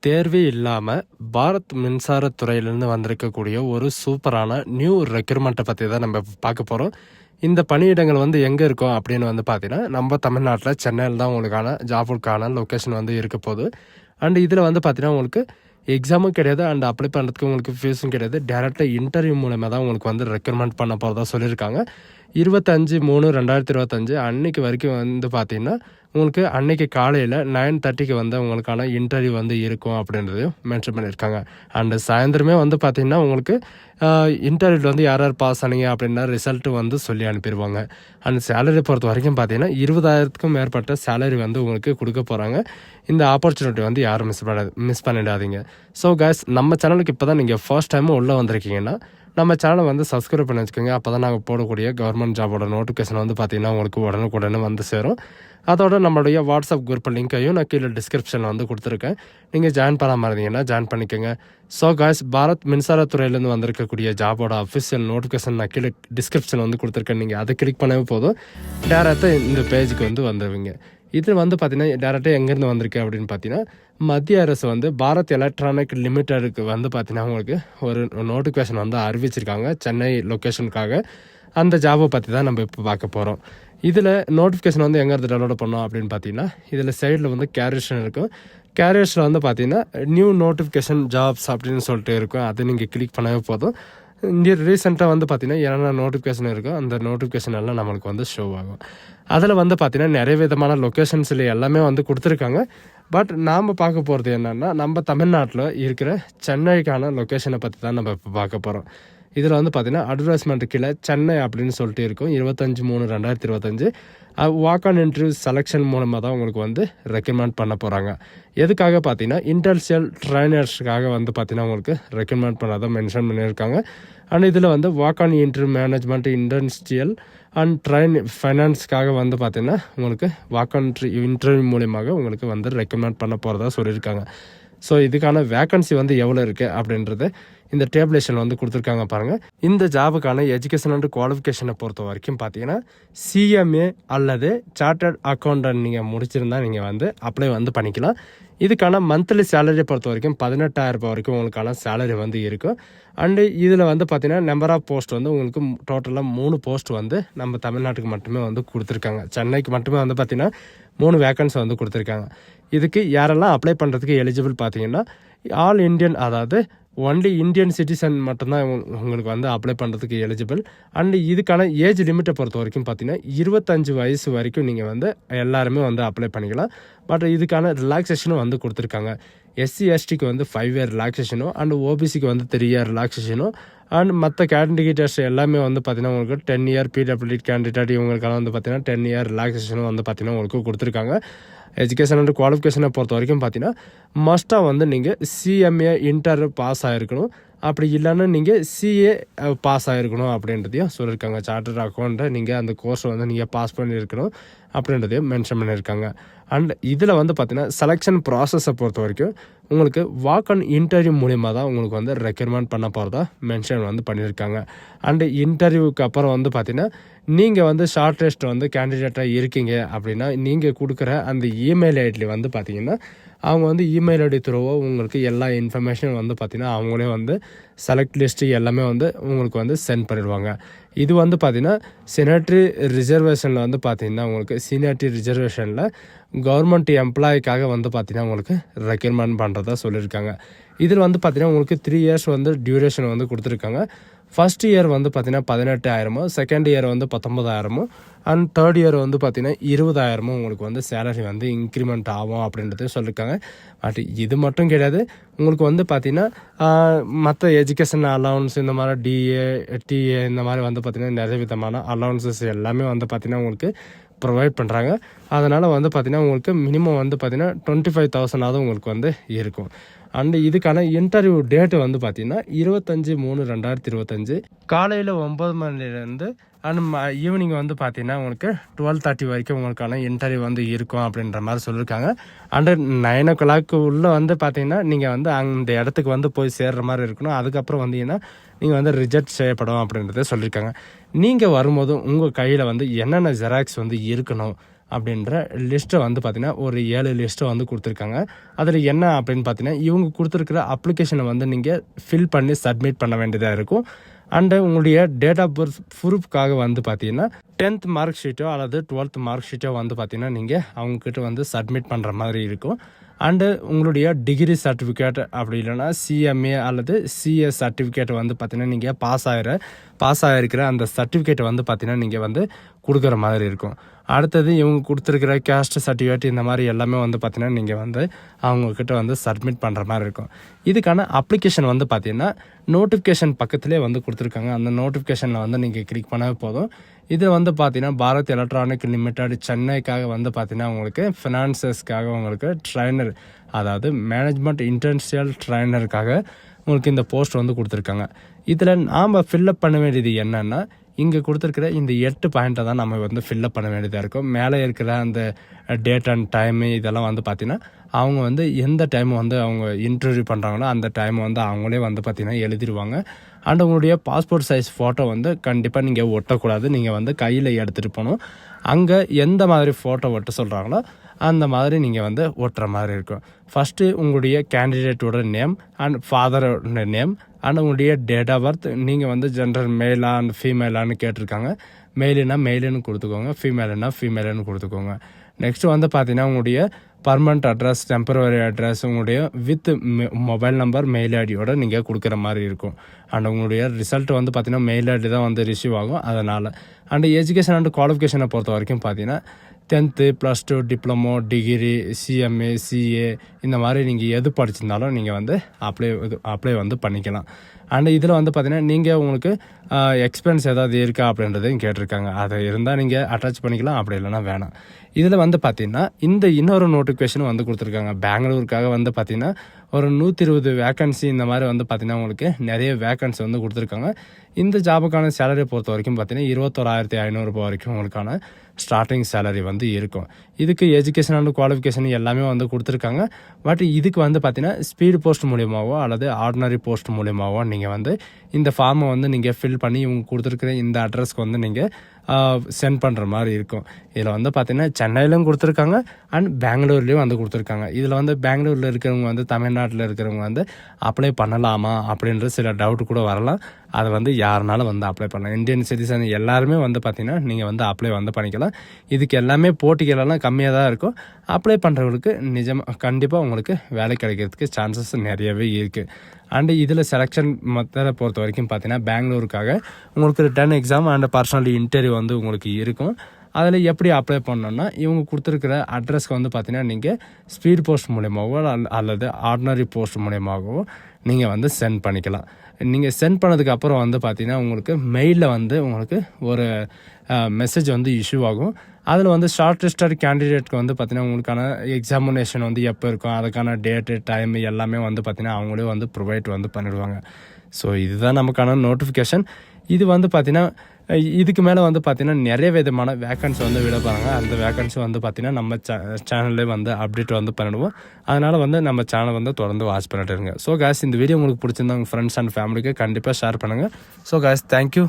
தேர்வே இல்லாமல் பாரத் மின்சாரத்துறையிலேருந்து வந்திருக்கக்கூடிய ஒரு சூப்பரான நியூ ரெக்ரூட்மெண்ட்டை பற்றி தான் நம்ம பார்க்க போகிறோம். இந்த பணியிடங்கள் வந்து எங்கே இருக்கும் அப்படின்னு வந்து பார்த்தீங்கன்னா, நம்ம தமிழ்நாட்டில் சென்னையில் தான் உங்களுக்கான ஜாபுக்கான லொக்கேஷன் வந்து இருக்க போகுது. அண்ட் இதில் வந்து பார்த்தீங்கன்னா உங்களுக்கு எக்ஸாமும் கிடையாது அண்ட் அப்ளை பண்ணுறதுக்கு உங்களுக்கு ஃபீஸும் கிடையாது. டேரெக்டாக இன்டர்வியூ மூலமாக தான் உங்களுக்கு வந்து ரெக்ரூட்மெண்ட் பண்ண போகிறதா சொல்லியிருக்காங்க. 25/3/2025 அன்னைக்கு வரைக்கும் வந்து பார்த்தீங்கன்னா உங்களுக்கு அன்னைக்கு காலையில் 9:30க்கு வந்து உங்களுக்கான இன்டர்வியூ வந்து இருக்கும் அப்படின்றதையும் மென்ஷன் பண்ணியிருக்காங்க. அண்டு சாயந்தரமே வந்து பார்த்தீங்கன்னா உங்களுக்கு இன்டர்வியூவில் வந்து யார் யார் பாஸ் ஆனீங்க அப்படின்னா ரிசல்ட்டு வந்து சொல்லி அனுப்பிடுவாங்க. அண்ட் சேலரி பொறுத்த வரைக்கும் பார்த்தீங்கன்னா 20,000க்கும் மேற்பட்ட சேலரி வந்து உங்களுக்கு கொடுக்க போகிறாங்க. இந்த ஆப்பர்ச்சுனிட்டி வந்து யாரும் மிஸ் பண்ணிடாதீங்க. ஸோ கைஸ், நம்ம சேனலுக்கு இப்போ தான் நீங்கள் ஃபர்ஸ்ட் டைம் உள்ளே வந்திருக்கீங்கன்னா நம்ம சேனலை வந்து சப்ஸ்கிரைப் பண்ணி வச்சுக்கோங்க. அப்போ தான் நாங்கள் போடக்கூடிய கவர்மெண்ட் ஜாபோட நோட்டிஃபிகேஷன் வந்து பார்த்தீங்கன்னா உங்களுக்கு உடனுக்குடனே வந்து சேரும். அதோட நம்மளுடைய வாட்ஸ்அப் குரூப் லிங்க்கையும் நான் கீழே டிஸ்கிரிப்ஷனில் வந்து கொடுத்துருக்கேன். நீங்கள் ஜாயின் பண்ணாமல் இருந்தீங்கன்னா ஜாயின் பண்ணிக்கோங்க. ஸோ காய்ஸ், பாரத் மின்சாரத்துறையிலேருந்து வந்திருக்கக்கூடிய ஜாபோட அஃபிஷியல் நோட்டிஃபிகேஷன் நான் கீழே டிஸ்கிரிப்ஷன் வந்து கொடுத்துருக்கேன். நீங்கள் அதை கிளிக் பண்ணவே போதும், டேரெக்டாக இந்த பேஜுக்கு வந்து வந்துடுவீங்க. இது வந்து பார்த்தீங்கன்னா டேரெக்டாக எங்கேருந்து வந்திருக்கு அப்படின்னு பார்த்தீங்கன்னா, மத்திய அரசு வந்து பாரத் எலக்ட்ரானிக் லிமிட்டெடுக்கு வந்து பார்த்தீங்கன்னா உங்களுக்கு ஒரு நோட்டிஃபிகேஷன் வந்து அறிவிச்சிருக்காங்க சென்னை லொக்கேஷனுக்காக. அந்த ஜாபை பற்றி தான் நம்ம இப்போ பார்க்க போகிறோம். இதில் நோட்டிஃபிகேஷன் வந்து எங்கேருந்து டவுன்லோட் பண்ணோம் அப்படின்னு பார்த்தீங்கன்னா, இதில் சைடில் வந்து கேரியர்ஷன் இருக்கும். கேரியர்ஸில் வந்து பார்த்தீங்கன்னா நியூ நோட்டிஃபிகேஷன் ஜாப்ஸ் அப்படின்னு சொல்லிட்டு இருக்கும். அதை நீங்கள் கிளிக் பண்ணவே போதும். இங்கே ரீசெண்டாக வந்து பார்த்தீங்கன்னா என்னென்ன நோட்டிஃபிகேஷன் இருக்கோ அந்த நோட்டிஃபிகேஷன் எல்லாம் நம்மளுக்கு வந்து ஷோ ஆகும். அதில் வந்து பார்த்தீங்கன்னா நிறைய விதமான லொக்கேஷன்ஸில் எல்லாமே வந்து கொடுத்துருக்காங்க. பட் நாம் பார்க்க போகிறது என்னென்னா, நம்ம தமிழ்நாட்டில் இருக்கிற சென்னைக்கான லொக்கேஷனை பற்றி தான் நம்ம இப்போ பார்க்க போகிறோம். இதில் வந்து பார்த்தீங்கன்னா அட்வர்டைஸ்மெண்ட் கீழே சென்னை அப்படின்னு சொல்லிட்டு இருக்கும். 25/3/2025 வாக் ஆன் இன்டர்வியூ செலெக்ஷன் மூலமாக தான் உங்களுக்கு வந்து ரெக்கமெண்ட் பண்ண போகிறாங்க. எதுக்காக பார்த்தீங்கன்னா இண்டஸ்ட்ரியல் ட்ரைனர்ஸுக்காக வந்து பார்த்தீங்கன்னா உங்களுக்கு ரெக்கமெண்ட் பண்ணாதான் மென்ஷன் பண்ணியிருக்காங்க. அண்ட் இதில் வந்து walk on interview management, industrial and train ஃபைனான்ஸ்க்காக வந்து பார்த்தீங்கன்னா உங்களுக்கு வாக் ஆன் இன்டர்வியூ மூலியமாக உங்களுக்கு வந்து ரெக்கமெண்ட் பண்ண போகிறதா சொல்லியிருக்காங்க. ஸோ இதுக்கான வேக்கன்சி வந்து எவ்வளோ இருக்குது அப்படின்றது இந்த டேபிளேஷன் வந்து கொடுத்துருக்காங்க பாருங்கள். இந்த ஜாபுக்கான எஜுகேஷன் அண்ட் குவாலிஃபிகேஷனை பொறுத்த வரைக்கும் பார்த்தீங்கன்னா சிஎம்ஏ அல்லது சார்ட்டர்ட் அக்கௌண்டன்ட் நீங்கள் முடிச்சிருந்தால் நீங்கள் வந்து அப்ளை வந்து பண்ணிக்கலாம். இதுக்கான மந்த்லி சேலரியை பொறுத்த வரைக்கும் 18,000 வரைக்கும் உங்களுக்கான சேலரி வந்து இருக்கும். அண்டு இதில் வந்து பார்த்தீங்கன்னா நம்பர் ஆஃப் போஸ்ட் வந்து உங்களுக்கு டோட்டலாக 3 போஸ்ட் வந்து நம்ம தமிழ்நாட்டுக்கு மட்டுமே வந்து கொடுத்துருக்காங்க. சென்னைக்கு மட்டுமே வந்து பார்த்தீங்கன்னா 3 வேக்கன்சி வந்து கொடுத்துருக்காங்க. இதுக்கு யாரெல்லாம் அப்ளை பண்ணுறதுக்கு எலிஜிபிள் பார்த்தீங்கன்னா ஆல் இண்டியன், அதாவது ஒன்லி இந்தியன் சிட்டிசன் மட்டும்தான் உங்களுக்கு வந்து அப்ளை பண்ணுறதுக்கு எலிஜிபிள். அண்டு இதுக்கான ஏஜ் லிமிட்டை பொறுத்த வரைக்கும் பார்த்தீங்கன்னா 25 வயசு வரைக்கும் நீங்கள் வந்து எல்லாருமே வந்து அப்ளை பண்ணிக்கலாம். பட் இதுக்கான ரிலாக்ஸேஷனும் வந்து கொடுத்துருக்காங்க. எஸ்சி எஸ்டிக்கு வந்து 5 இயர் ரிலாக்ஸேஷனும் அண்டு ஓபிசிக்கு வந்து 3 இயர் ரிலாக்ஸேஷனும் அண்ட் மற்ற கேண்டிடேட்ஸ் எல்லாமே வந்து பார்த்தீங்கன்னா உங்களுக்கு 10 இயர் பிடபிள்யூடி கேண்டிடேட் இவங்களுக்கெல்லாம் வந்து பார்த்தீங்கன்னா 10 இயர் ரிலாக்ஸேஷனும் வந்து பார்த்தீங்கன்னா உங்களுக்கு கொடுத்துருக்காங்க. எஜுகேஷன் அண்ட் குவாலிஃபிகேஷனை பொறுத்த வரைக்கும் பார்த்தீங்கன்னா மஸ்ட்டாக வந்து நீங்கள் சிஎம்ஏ இன்டர் பாஸ் ஆகிருக்கணும், அப்படி இல்லைன்னா நீங்கள் சிஏ பாஸ் ஆகிருக்கணும் அப்படின்றதையும் சொல்லியிருக்காங்க. சார்ட்டர்ட் அக்கௌண்ட்டை நீங்கள் அந்த கோர்ஸை வந்து நீங்கள் பாஸ் பண்ணியிருக்கணும் அப்படின்றதையும் மென்ஷன் பண்ணியிருக்காங்க. அண்ட் இதில் வந்து பார்த்தீங்கன்னா செலெக்ஷன் ப்ராசஸை பொறுத்த வரைக்கும் உங்களுக்கு வாக் அண்ட் இன்டர்வியூ மூலிமா தான் உங்களுக்கு வந்து ரெக்ரூட்மெண்ட் பண்ண போகிறதா மென்ஷன் வந்து பண்ணியிருக்காங்க. அண்டு இன்டர்வியூக்கு அப்புறம் வந்து பார்த்தீங்கன்னா நீங்கள் வந்து ஷார்ட் லிஸ்ட் வந்து கேண்டிடேட்டாக இருக்கீங்க அப்படின்னா நீங்கள் கொடுக்குற அந்த இமெயில் ஐடியில் வந்து பார்த்தீங்கன்னா அவங்க வந்து இமெயில் ஐடி த்ரூவாக உங்களுக்கு எல்லா இன்ஃபர்மேஷன் வந்து பார்த்தீங்கன்னா அவங்களே வந்து செலக்ட் லிஸ்ட்டு எல்லாமே வந்து உங்களுக்கு வந்து சென்ட் பண்ணிடுவாங்க. இது வந்து பார்த்தீங்கன்னா சீனியாரிட்டி ரிசர்வேஷனில் வந்து பார்த்தீங்கன்னா உங்களுக்கு சீனியாரிட்டி ரிசர்வேஷனில் கவர்மெண்ட் எம்ப்ளாய்க்காக வந்து பார்த்தீங்கன்னா உங்களுக்கு ரெக்ரூட்மெண்ட் பண்ணுறதா சொல்லியிருக்காங்க. இதில் வந்து பார்த்தீங்கன்னா உங்களுக்கு 3 இயர்ஸ் வந்து டியூரேஷன் வந்து கொடுத்துருக்காங்க. ஃபர்ஸ்ட் இயர் வந்து பார்த்தீங்கன்னா 18,000, செகண்ட் இயர் வந்து 19,000 அண்ட் தேர்ட் இயர் வந்து பார்த்தீங்கன்னா 20,000 உங்களுக்கு வந்து சேலரி வந்து இன்க்ரிமெண்ட் ஆகும் அப்படின்றது சொல்லியிருக்காங்க. பட் இது மட்டும் கிடையாது, உங்களுக்கு வந்து பார்த்தீங்கன்னா மற்ற எஜுகேஷன் அலவன்ஸ் இந்த மாதிரி டிஏ டிஏ இந்த மாதிரி வந்து பார்த்தீங்கன்னா நிறைய விதமான அலவன்சஸ் எல்லாமே வந்து பார்த்தீங்கன்னா உங்களுக்கு ப்ரொவைட் பண்ணுறாங்க. அதனால் வந்து பார்த்தீங்கன்னா உங்களுக்கு மினிமம் வந்து பார்த்தீங்கன்னா 25,000 உங்களுக்கு வந்து இருக்கும். அண்டு இதுக்கான இன்டர்வியூ டேட்டு வந்து பார்த்தீங்கன்னா 25/3/2025 காலையில் 9 மணிலேருந்து அண்ட் ஈவினிங் வந்து பார்த்தீங்கன்னா உங்களுக்கு 12:30 வரைக்கும் உங்களுக்கான இன்டர்வியூ வந்து இருக்கும் அப்படின்ற மாதிரி சொல்லியிருக்காங்க. அண்டு 9 o'clock உள்ளே வந்து பார்த்தீங்கன்னா நீங்கள் வந்து அந்த இடத்துக்கு வந்து போய் சேர்கிற மாதிரி இருக்கணும். அதுக்கப்புறம் வந்தீங்கன்னா நீங்கள் வந்து ரிஜெக்ட் செய்யப்படும் அப்படின்றத சொல்லியிருக்காங்க. நீங்கள் வரும்போது உங்கள் கையில் வந்து என்னென்ன ஜெராக்ஸ் வந்து இருக்கணும் அப்படின்ற லிஸ்ட்டை வந்து பார்த்திங்கன்னா ஒரு 7 லிஸ்ட்டை வந்து கொடுத்துருக்காங்க. அதில் என்ன அப்படின்னு பார்த்தீங்கன்னா, இவங்க கொடுத்துருக்கிற அப்ளிகேஷனை வந்து நீங்கள் ஃபில் பண்ணி சப்மிட் பண்ண வேண்டியதாக இருக்கும். அண்டு உங்களுடைய டேட் ஆஃப் பர்த் ப்ரூஃப்காக வந்து பார்த்தீங்கன்னா 10th மார்க் ஷீட்டோ அல்லது 12th மார்க் ஷீட்டோ வந்து பார்த்தீங்கன்னா நீங்கள் அவங்கக்கிட்ட வந்து சப்மிட் பண்ணுற மாதிரி இருக்கும். அண்டு உங்களுடைய டிகிரி சர்டிஃபிகேட் அப்படி இல்லைனா சிஎம்ஏ அல்லது சிஏ சர்டிஃபிகேட் வந்து பார்த்தீங்கன்னா நீங்கள் பாஸ் ஆகிருக்கிற அந்த சர்டிஃபிகேட்டை வந்து பார்த்தீங்கன்னா நீங்கள் வந்து கொடுக்குற மாதிரி இருக்கும். அடுத்தது இவங்க கொடுத்துருக்கிற கேஸ்ட் சர்டிஃபிகேட் இந்த மாதிரி எல்லாமே வந்து பார்த்தீங்கன்னா நீங்கள் வந்து அவங்கக்கிட்ட வந்து சப்மிட் பண்ணுற மாதிரி இருக்கும். இதுக்கான அப்ளிகேஷன் வந்து பார்த்தீங்கன்னா நோட்டிஃபிகேஷன் பக்கத்துலேயே வந்து கொடுத்துருக்காங்க. அந்த நோட்டிஃபிகேஷனில் வந்து நீங்கள் கிளிக் பண்ணவே போதும். இது வந்து பார்த்தீங்கன்னா பாரத் எலக்ட்ரானிக் லிமிடெட் சென்னைக்காக வந்து பார்த்தீங்கன்னா உங்களுக்கு ஃபினான்சஸ்க்காக உங்களுக்கு ட்ரைனர், அதாவது மேனேஜ்மெண்ட் இன்டர்ன்ஷியல் ட்ரைனருக்காக உங்களுக்கு இந்த போஸ்ட் வந்து கொடுத்துருக்காங்க. இதில் நாம் ஃபில்லப் பண்ண வேண்டியது என்னென்னா, இங்கே கொடுத்துருக்கிற இந்த 8 பாயிண்ட்டை தான் நம்ம வந்து ஃபில்லப் பண்ண வேண்டியதாக இருக்கும். மேலே இருக்கிற அந்த டேட் அண்ட் டைமு இதெல்லாம் வந்து பார்த்திங்கன்னா அவங்க வந்து எந்த டைம் வந்து அவங்க இன்டர்வியூ பண்ணுறாங்களோ அந்த டைம் வந்து அவங்களே வந்து பார்த்திங்கன்னா எழுதிடுவாங்க. அண்ட் உங்களுடைய பாஸ்போர்ட் சைஸ் ஃபோட்டோ வந்து கண்டிப்பாக நீங்கள் ஒட்டக்கூடாது. நீங்கள் வந்து கையில் எடுத்துகிட்டு போகணும். அங்கே எந்த மாதிரி ஃபோட்டோ ஒட்ட சொல்கிறாங்களோ அந்த மாதிரி நீங்கள் வந்து ஒட்டுற மாதிரி இருக்கும். ஃபஸ்ட்டு உங்களுடைய கேண்டிடேட்டோட நேம் அண்ட் ஃபாதரோட நேம் அண்ட் உங்களுடைய டேட் ஆஃப் பர்த். நீங்கள் வந்து ஜென்ரல் மேலா அண்ட் ஃபீமேலான்னு கேட்டிருக்காங்க. மெயிலுனா மெயிலுன்னு கொடுத்துக்கோங்க, ஃபீமேலுன்னா ஃபீமேலுன்னு கொடுத்துக்கோங்க. நெக்ஸ்ட்டு வந்து பார்த்தீங்கன்னா உங்களுடைய பர்மனண்ட் அட்ரஸ், டெம்பரவரி அட்ரஸ், உங்களுடைய வித் மொபைல் நம்பர், மெயில் ஐடியோட நீங்கள் கொடுக்குற மாதிரி இருக்கும். அண்ட் உங்களுடைய ரிசல்ட் வந்து பார்த்தீங்கன்னா மெயில் ஐடி தான் வந்து ரிசீவ் ஆகும். அதனால் அண்ட் எஜுகேஷன் அண்ட் குவாலிஃபிகேஷனை பொறுத்த வரைக்கும் பார்த்தீங்கன்னா 10th, +2, diploma, degree, CMA, CA இந்த மாதிரி நீங்கள் எது படிச்சிருந்தாலும் நீங்கள் வந்து அப்ளை வந்து பண்ணிக்கலாம். அண்ட் இதில் வந்து பார்த்தீங்கன்னா நீங்கள் உங்களுக்கு எக்ஸ்பென்ஸ் ஏதாவது இருக்கா அப்படின்றதையும் கேட்டிருக்காங்க. அதை இருந்தால் நீங்கள் அட்டாச் பண்ணிக்கலாம், அப்படி இல்லைனா வேணாம். இதில் வந்து பார்த்திங்கன்னா இந்த இன்னொரு நோட்டிஃபிகேஷனும் வந்து கொடுத்துருக்காங்க. பெங்களூருக்காக வந்து பார்த்திங்கன்னா ஒரு 120 வேக்கன்சி இந்த மாதிரி வந்து பார்த்திங்கன்னா உங்களுக்கு நிறைய வேக்கன்சி வந்து கொடுத்துருக்காங்க. இந்த ஜாபுக்கான சேலரியை பொறுத்த வரைக்கும் பார்த்திங்கன்னா 21,500 ரூபாய் வரைக்கும் உங்களுக்கான ஸ்டார்டிங் சேலரி வந்து இருக்கும். இதுக்கு எஜுகேஷன் அண்ட் குவாலிஃபிகேஷன் எல்லாமே வந்து கொடுத்துருக்காங்க. பட் இதுக்கு வந்து பார்த்திங்கன்னா ஸ்பீடு போஸ்ட் மூலியமாகவோ அல்லது ஆர்டினரி போஸ்ட் மூலியமாகவோ நீங்கள் வந்து இந்த ஃபார்மை வந்து நீங்கள் ஃபில் பண்ணி இவங்க கொடுத்துருக்குற இந்த அட்ரஸ்க்கு வந்து நீங்கள் சென்ட் பண்ணுற மாதிரி இருக்கும். இதில் வந்து பார்த்திங்கன்னா சென்னையிலும் கொடுத்துருக்காங்க அண்ட் பெங்களூர்லேயும் வந்து கொடுத்துருக்காங்க. இதில் வந்து பெங்களூரில் இருக்கிறவங்க வந்து தமிழ்நாட்டில் இருக்கிறவங்க வந்து அப்ளை பண்ணலாமா அப்படின்ற சில டவுட் கூட வரலாம். அதை வந்து யாருனாலும் வந்து அப்ளை பண்ணலாம். இந்தியன் சிட்டிசன் எல்லாருமே வந்து பார்த்திங்கன்னா நீங்கள் வந்து அப்ளை வந்து பண்ணிக்கலாம். இதுக்கு எல்லாமே போட்டிகளெல்லாம் கம்மியாக தான் இருக்கும். அப்ளை பண்ணுறவங்களுக்கு கண்டிப்பாக உங்களுக்கு வேலை கிடைக்கிறதுக்கு சான்சஸ் நிறையவே இருக்குது. அண்டு இதில் செலெக்ஷன் மெத்தடை பொறுத்த வரைக்கும் பார்த்தீங்கன்னா பெங்களூருக்காக உங்களுக்கு written exam and personal interview வந்து உங்களுக்கு இருக்கும். அதில் எப்படி அப்ளை பண்ணணுன்னா இவங்க கொடுத்துருக்கிற அட்ரஸ்க்கு வந்து பார்த்தீங்கன்னா நீங்கள் ஸ்பீட் போஸ்ட் மூலியமாகவோ அல்லது ஆர்டினரி போஸ்ட் மூலியமாகவோ நீங்கள் வந்து சென்ட் பண்ணிக்கலாம். நீங்கள் சென்ட் பண்ணதுக்கப்புறம் வந்து பார்த்தீங்கன்னா உங்களுக்கு மெயிலில் வந்து உங்களுக்கு ஒரு மெசேஜ் வந்து இஷ்யூ ஆகும். அதில் வந்து ஷார்ட் லிஸ்டட் கேண்டிடேட்க்கு வந்து பார்த்திங்கன்னா உங்களுக்கான எக்ஸாமினேஷன் வந்து எப்போ இருக்கும், அதுக்கான டேட்டு டைம் எல்லாமே வந்து பார்த்திங்கன்னா அவங்களே வந்து ப்ரொவைட் வந்து பண்ணிடுவாங்க. ஸோ இதுதான் நமக்கான நோட்டிஃபிகேஷன். இது வந்து பார்த்திங்கன்னா இதுக்கு மேலே வந்து பார்த்திங்கன்னா நிறைய விதமான வேக்கன்சி வந்து விட போகிறாங்க. அந்த வேக்கன்சி வந்து பார்த்திங்கன்னா நம்ம சேனல்லே வந்து அப்டேட் வந்து பண்ணிடுவோம். அதனால் வந்து நம்ம சேனல் வந்து தொடர்ந்து வாட்ச் பண்ணிட்டு இருங்க. ஸோ காய்ஸ், இந்த வீடியோ உங்களுக்கு பிடிச்சிருந்தா உங்கள் ஃப்ரெண்ட்ஸ் அண்ட் ஃபேமிலிக்கு கண்டிப்பாக ஷேர் பண்ணுங்கள். So guys, thank you.